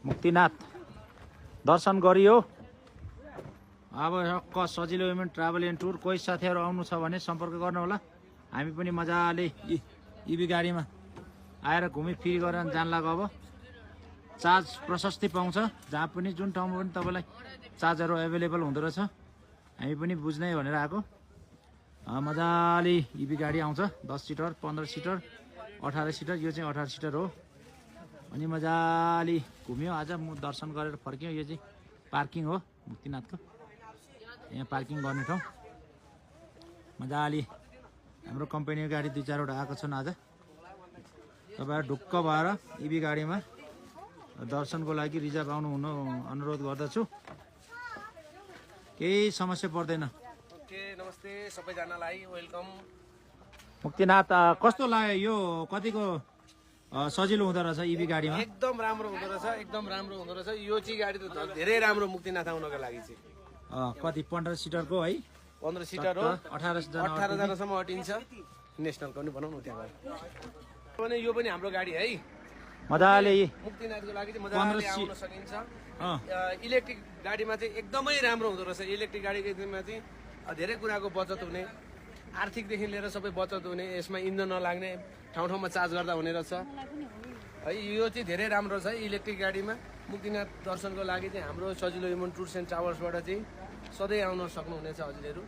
मुक्तिनाथ दर्शन गरियो। अब सजिलो पेमेन्ट ट्राभल एन्ड टुर। कोही साथीहरू आउनु छ भने सम्पर्क गर्नु होला। हामी पनि मजाले इभी गाडीमा आएर घुमिफिरी गरेर जान लाग्यो। अब चार्ज प्रशस्तै पाउँछ, जहाँ पनि जुन ठाउँमा पनि तपाईँलाई चार्जहरू एभाइलेबल हुँदो रहेछ। हामी पनि बुझ्नै भनेर आएको। मजाले इभी गाडी आउँछ, 10 सिटर, 15 सिटर, 18 सिटर। यो चाहिँ 18 सिटर हो। अनि मजाले घुम्यो। आज म दर्शन गरेर फर्क्यौँ। यो चाहिँ पार्किङ हो मुक्तिनाथको। यहाँ पार्किङ गर्ने ठाउँ। मजाले हाम्रो कम्पनीको गाडी 2-4वटा आएको छन् आज। तपाईँहरू ढुक्क भएर इभी गाडीमा दर्शनको लागि रिजर्भ आउनु हुन अनुरोध गर्दछु। केही समस्या पर्दैन। ओके, नमस्ते सबैजनालाई, वेलकम। मुक्तिनाथ कस्तो लाग्यो? यो कतिको सजिलो हुँदो रहेछ इभी गाडीमा? एकदम राम्रो हुँदो रहेछ, एकदम राम्रो हुँदो रहेछ। यो चाहिँ गाडी त धेरै राम्रो मुक्तिनाथ आउनको लागि चाहिँ। कति 15 सिटरको है? 15 सिटर हो, 18 जनासम्म अटिन्छ। नेसनलको पनि भनौँ न त्यहाँ भने। यो पनि हाम्रो गाडी है। मजाले मुक्तिनाथको लागि चाहिँ मजाले आउन सकिन्छ। इलेक्ट्रिक गाडीमा चाहिँ एकदमै राम्रो हुँदो रहेछ। इलेक्ट्रिक गाडीमा चाहिँ धेरै कुराको बचत हुने, आर्थिकदेखि लिएर सबै बचत हुने, यसमा इन्धन नलाग्ने, ठाउँ ठाउँमा चार्ज गर्दा हुने रहेछ है। यो चाहिँ धेरै राम्रो छ इलेक्ट्रिक गाडीमा। मुक्तिनाथ दर्शनको लागि चाहिँ हाम्रो सजिलो ह्युमन टुर्स एन्ड ट्राभल्सबाट चाहिँ सधैँ आउन सक्नुहुनेछ हजुरहरू।